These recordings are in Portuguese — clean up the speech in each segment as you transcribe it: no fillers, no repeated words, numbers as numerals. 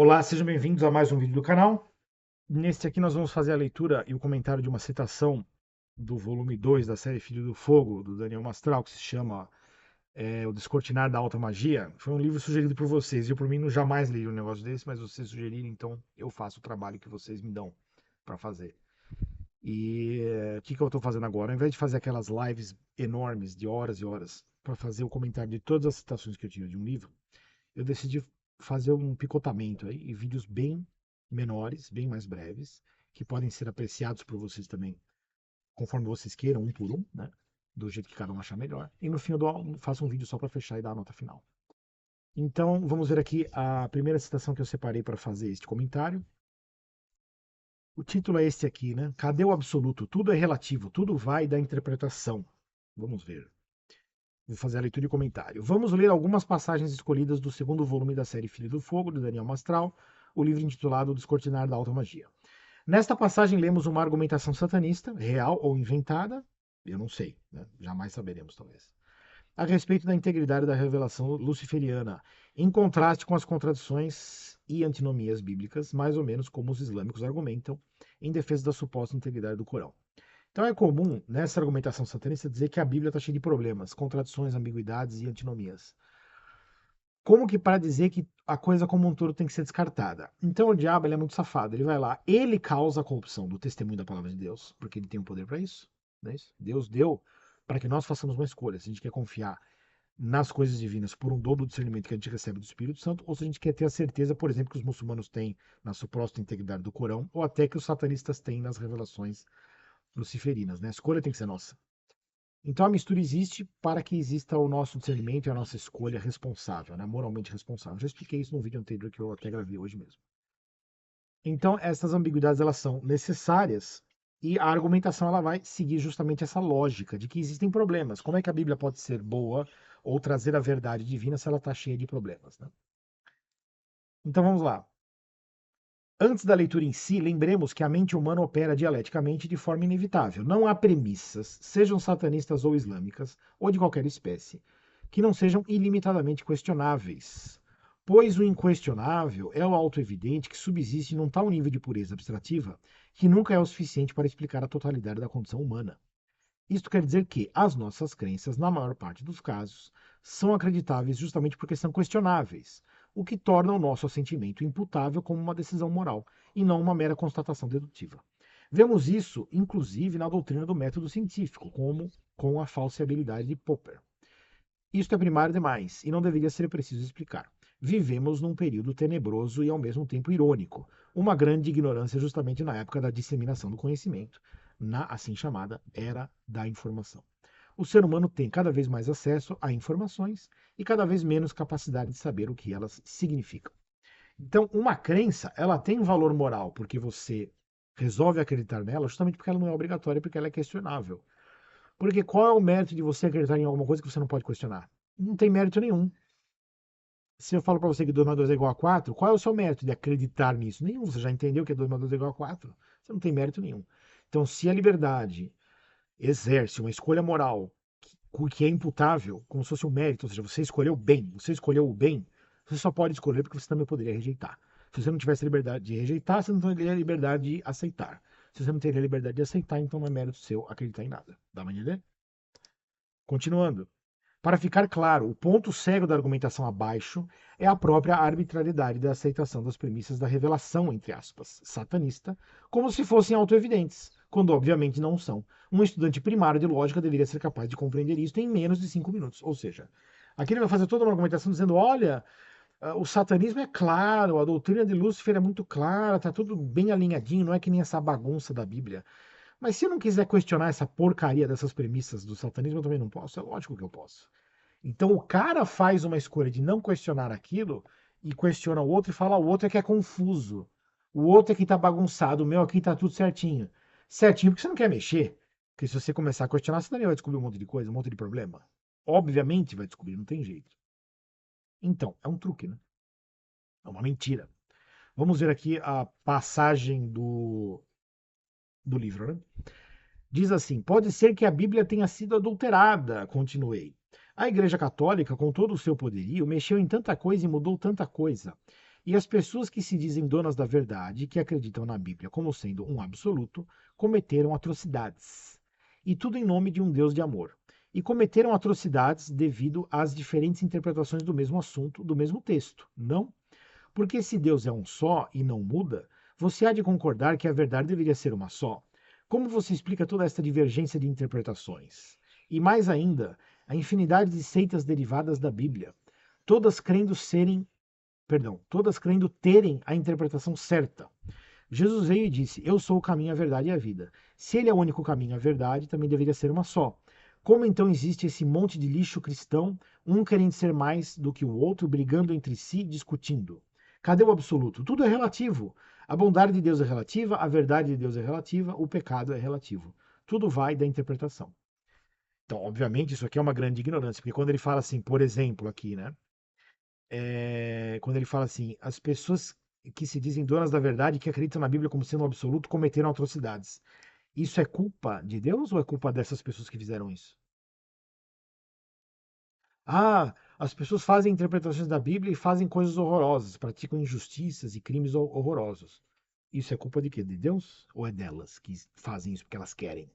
Olá, sejam bem-vindos a mais um vídeo do canal. Neste aqui nós vamos fazer a leitura e o comentário de uma citação do volume 2 da série Filho do Fogo, do Daniel Mastral, que se chama O Descortinar da Alta Magia. Foi um livro sugerido por vocês. Eu, por mim, não jamais li um negócio desse, mas vocês sugeriram, então eu faço o trabalho que vocês me dão para fazer. E o que eu estou fazendo agora? Ao invés de fazer aquelas lives enormes de horas e horas para fazer o comentário de todas as citações que eu tinha de um livro, eu decidi fazer um picotamento aí, e vídeos bem menores, bem mais breves, que podem ser apreciados por vocês também, conforme vocês queiram, um por um, né? Do jeito que cada um achar melhor. E no fim eu faço um vídeo só para fechar e dar a nota final. Então, vamos ver aqui a primeira citação que eu separei para fazer este comentário. O título é este aqui, né? Cadê o absoluto? Tudo é relativo, tudo vai da interpretação. Vamos ver. Vou fazer a leitura e comentário. Vamos ler algumas passagens escolhidas do segundo volume da série Filho do Fogo, de Daniel Mastral, o livro intitulado O Descortinar da Alta Magia. Nesta passagem lemos uma argumentação satanista, real ou inventada, eu não sei, né? Jamais saberemos talvez, a respeito da integridade da revelação luciferiana, em contraste com as contradições e antinomias bíblicas, mais ou menos como os islâmicos argumentam, em defesa da suposta integridade do Corão. Então é comum, nessa argumentação satanista, dizer que a Bíblia está cheia de problemas, contradições, ambiguidades e antinomias. Como que para dizer que a coisa como um todo tem que ser descartada? Então o diabo ele é muito safado, ele vai lá, ele causa a corrupção do testemunho da palavra de Deus, porque ele tem o poder para isso, não é isso? Deus deu para que nós façamos uma escolha, se a gente quer confiar nas coisas divinas por um dom do discernimento que a gente recebe do Espírito Santo, ou se a gente quer ter a certeza, por exemplo, que os muçulmanos têm na suposta integridade do Corão, ou até que os satanistas têm nas revelações luciferinas, né? A escolha tem que ser nossa. Então a mistura existe para que exista o nosso discernimento e a nossa escolha responsável, né? Moralmente responsável. Já expliquei isso num vídeo anterior que eu até gravei hoje mesmo. Então essas ambiguidades elas são necessárias e a argumentação ela vai seguir justamente essa lógica de que existem problemas. Como é que a Bíblia pode ser boa ou trazer a verdade divina se ela está cheia de problemas, né? Então vamos lá. Antes da leitura em si, lembremos que a mente humana opera dialeticamente de forma inevitável. Não há premissas, sejam satanistas ou islâmicas, ou de qualquer espécie, que não sejam ilimitadamente questionáveis. Pois o inquestionável é o autoevidente que subsiste num tal nível de pureza abstrativa que nunca é o suficiente para explicar a totalidade da condição humana. Isto quer dizer que as nossas crenças, na maior parte dos casos, são acreditáveis justamente porque são questionáveis, o que torna o nosso assentimento imputável como uma decisão moral e não uma mera constatação dedutiva. Vemos isso, inclusive, na doutrina do método científico, como com a falseabilidade de Popper. Isto é primário demais e não deveria ser preciso explicar. Vivemos num período tenebroso e ao mesmo tempo irônico, uma grande ignorância justamente na época da disseminação do conhecimento, na assim chamada Era da Informação. O ser humano tem cada vez mais acesso a informações e cada vez menos capacidade de saber o que elas significam. Então, uma crença, ela tem um valor moral, porque você resolve acreditar nela justamente porque ela não é obrigatória, porque ela é questionável. Porque qual é o mérito de você acreditar em alguma coisa que você não pode questionar? Não tem mérito nenhum. Se eu falo para você que 2 mais 2 é igual a 4, qual é o seu mérito de acreditar nisso? Nenhum. Você já entendeu que 2 mais 2 é igual a 4. Você não tem mérito nenhum. Então, se a liberdade exerce uma escolha moral que é imputável, como se fosse um mérito, ou seja, você escolheu o bem, você só pode escolher porque você também poderia rejeitar. Se você não tivesse liberdade de rejeitar, você não teria liberdade de aceitar. Se você não teria liberdade de aceitar, então não é mérito seu acreditar em nada. Dá pra entender? Continuando. Para ficar claro, o ponto cego da argumentação abaixo é a própria arbitrariedade da aceitação das premissas da revelação, entre aspas, satanista, como se fossem autoevidentes, quando obviamente não são. Um estudante primário de lógica deveria ser capaz de compreender isso em menos de 5 minutos. Ou seja, aqui ele vai fazer toda uma argumentação dizendo: olha, o satanismo é claro, a doutrina de Lúcifer é muito clara, está tudo bem alinhadinho, não é que nem essa bagunça da Bíblia. Mas se eu não quiser questionar essa porcaria dessas premissas do satanismo, eu também não posso. É lógico que eu posso. Então o cara faz uma escolha de não questionar aquilo e questiona o outro e fala o outro é que é confuso. O outro é que tá bagunçado, o meu aqui tá tudo certinho. Certinho porque você não quer mexer. Porque se você começar a questionar, você também vai descobrir um monte de coisa, um monte de problema. Obviamente vai descobrir, não tem jeito. Então, é um truque, né? É uma mentira. Vamos ver aqui a passagem do livro, né? Diz assim: pode ser que a Bíblia tenha sido adulterada, continuei. A Igreja Católica, com todo o seu poderio, mexeu em tanta coisa e mudou tanta coisa. E as pessoas que se dizem donas da verdade, que acreditam na Bíblia como sendo um absoluto, cometeram atrocidades. E tudo em nome de um Deus de amor. E cometeram atrocidades devido às diferentes interpretações do mesmo assunto, do mesmo texto. Não? Porque se Deus é um só e não muda, você há de concordar que a verdade deveria ser uma só. Como você explica toda esta divergência de interpretações? E mais ainda, a infinidade de seitas derivadas da Bíblia, todas crendo serem, perdão, todas crendo terem a interpretação certa. Jesus veio e disse: Eu sou o caminho, a verdade e a vida. Se ele é o único caminho, a verdade também deveria ser uma só. Como então existe esse monte de lixo cristão, um querendo ser mais do que o outro, brigando entre si, discutindo? Cadê o absoluto? Tudo é relativo. A bondade de Deus é relativa, a verdade de Deus é relativa, o pecado é relativo. Tudo vai da interpretação. Então, obviamente, isso aqui é uma grande ignorância, porque quando ele fala assim, por exemplo, aqui, né? Quando ele fala assim, as pessoas que se dizem donas da verdade, que acreditam na Bíblia como sendo um absoluto, cometeram atrocidades. Isso é culpa de Deus ou é culpa dessas pessoas que fizeram isso? Ah, as pessoas fazem interpretações da Bíblia e fazem coisas horrorosas, praticam injustiças e crimes horrorosos. Isso é culpa de quê? De Deus? Ou é delas que fazem isso porque elas querem?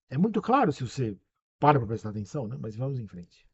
É muito claro se você para prestar atenção, né? Mas vamos em frente.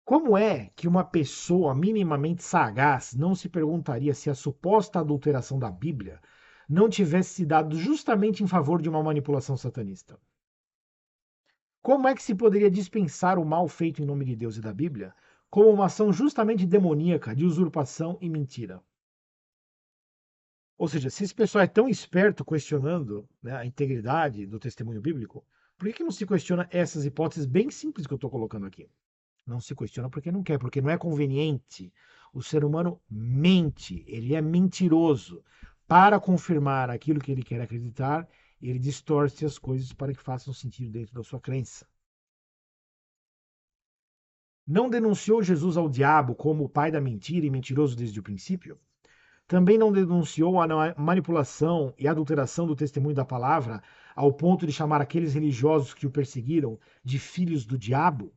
Como é que uma pessoa minimamente sagaz não se perguntaria se a suposta adulteração da Bíblia não tivesse se dado justamente em favor de uma manipulação satanista? Como é que se poderia dispensar o mal feito em nome de Deus e da Bíblia como uma ação justamente demoníaca de usurpação e mentira? Ou seja, se esse pessoal é tão esperto questionando, né, a integridade do testemunho bíblico, por que não se questiona essas hipóteses bem simples que eu estou colocando aqui? Não se questiona porque não quer, porque não é conveniente. O ser humano mente, ele é mentiroso. Para confirmar aquilo que ele quer acreditar, ele distorce as coisas para que façam sentido dentro da sua crença. Não denunciou Jesus ao diabo como o pai da mentira e mentiroso desde o princípio? Também não denunciou a manipulação e adulteração do testemunho da palavra ao ponto de chamar aqueles religiosos que o perseguiram de filhos do diabo?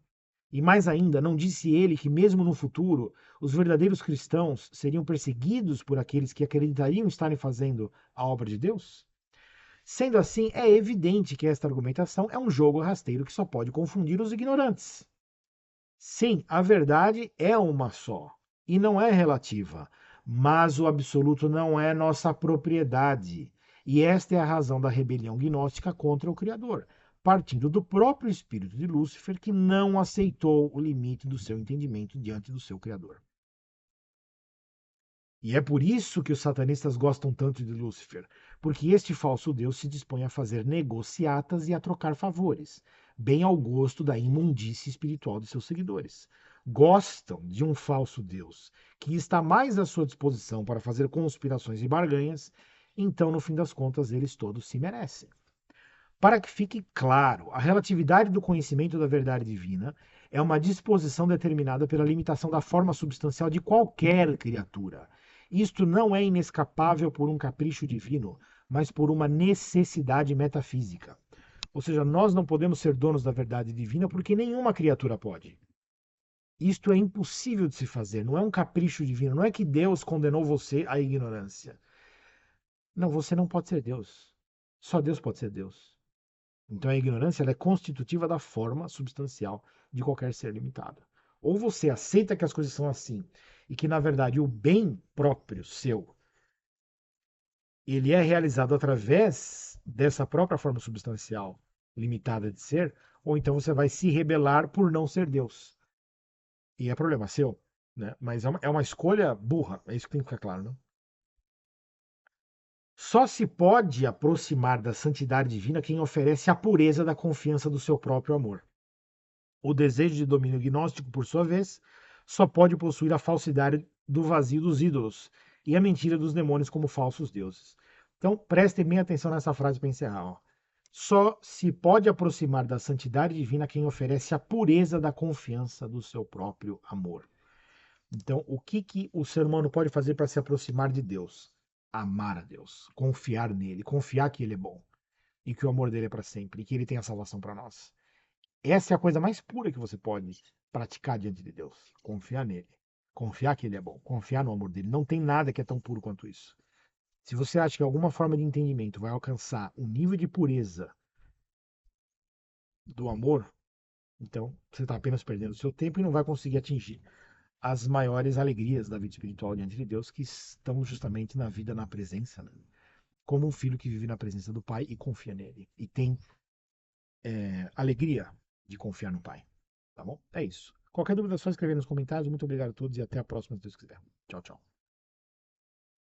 E mais ainda, não disse ele que, mesmo no futuro, os verdadeiros cristãos seriam perseguidos por aqueles que acreditariam estarem fazendo a obra de Deus? Sendo assim, é evidente que esta argumentação é um jogo rasteiro que só pode confundir os ignorantes. Sim, a verdade é uma só e não é relativa, mas o absoluto não é nossa propriedade. E esta é a razão da rebelião gnóstica contra o Criador, partindo do próprio espírito de Lúcifer, que não aceitou o limite do seu entendimento diante do seu Criador. E é por isso que os satanistas gostam tanto de Lúcifer, porque este falso Deus se dispõe a fazer negociatas e a trocar favores, bem ao gosto da imundície espiritual de seus seguidores. Gostam de um falso Deus que está mais à sua disposição para fazer conspirações e barganhas, então, no fim das contas, eles todos se merecem. Para que fique claro, a relatividade do conhecimento da verdade divina é uma disposição determinada pela limitação da forma substancial de qualquer criatura. Isto não é inescapável por um capricho divino, mas por uma necessidade metafísica. Ou seja, nós não podemos ser donos da verdade divina porque nenhuma criatura pode. Isto é impossível de se fazer, não é um capricho divino, não é que Deus condenou você à ignorância. Não, você não pode ser Deus. Só Deus pode ser Deus. Então a ignorância ela é constitutiva da forma substancial de qualquer ser limitado. Ou você aceita que as coisas são assim e que na verdade o bem próprio seu ele é realizado através dessa própria forma substancial limitada de ser, ou então você vai se rebelar por não ser Deus. E é problema seu, né? Mas é uma escolha burra, é isso que tem que ficar claro, né? Só se pode aproximar da santidade divina quem oferece a pureza da confiança do seu próprio amor. O desejo de domínio gnóstico, por sua vez, só pode possuir a falsidade do vazio dos ídolos e a mentira dos demônios como falsos deuses. Então, prestem bem atenção nessa frase para encerrar. Ó. Só se pode aproximar da santidade divina quem oferece a pureza da confiança do seu próprio amor. Então, o que o ser humano pode fazer para se aproximar de Deus? Amar a Deus, confiar nele, confiar que ele é bom e que o amor dele é para sempre e que ele tem a salvação para nós. Essa é a coisa mais pura que você pode praticar diante de Deus. Confiar nele. Confiar que ele é bom, confiar no amor dele. Não tem nada que é tão puro quanto isso. Se você acha que alguma forma de entendimento vai alcançar um nível de pureza do amor, então você está apenas perdendo o seu tempo e não vai conseguir atingir as maiores alegrias da vida espiritual diante de Deus, que estão justamente na vida, na presença, né? Como um filho que vive na presença do Pai e confia nele. E tem alegria de confiar no Pai. Tá bom? É isso. Qualquer dúvida é só escrever nos comentários. Muito obrigado a todos e até a próxima, se Deus quiser. Tchau, tchau.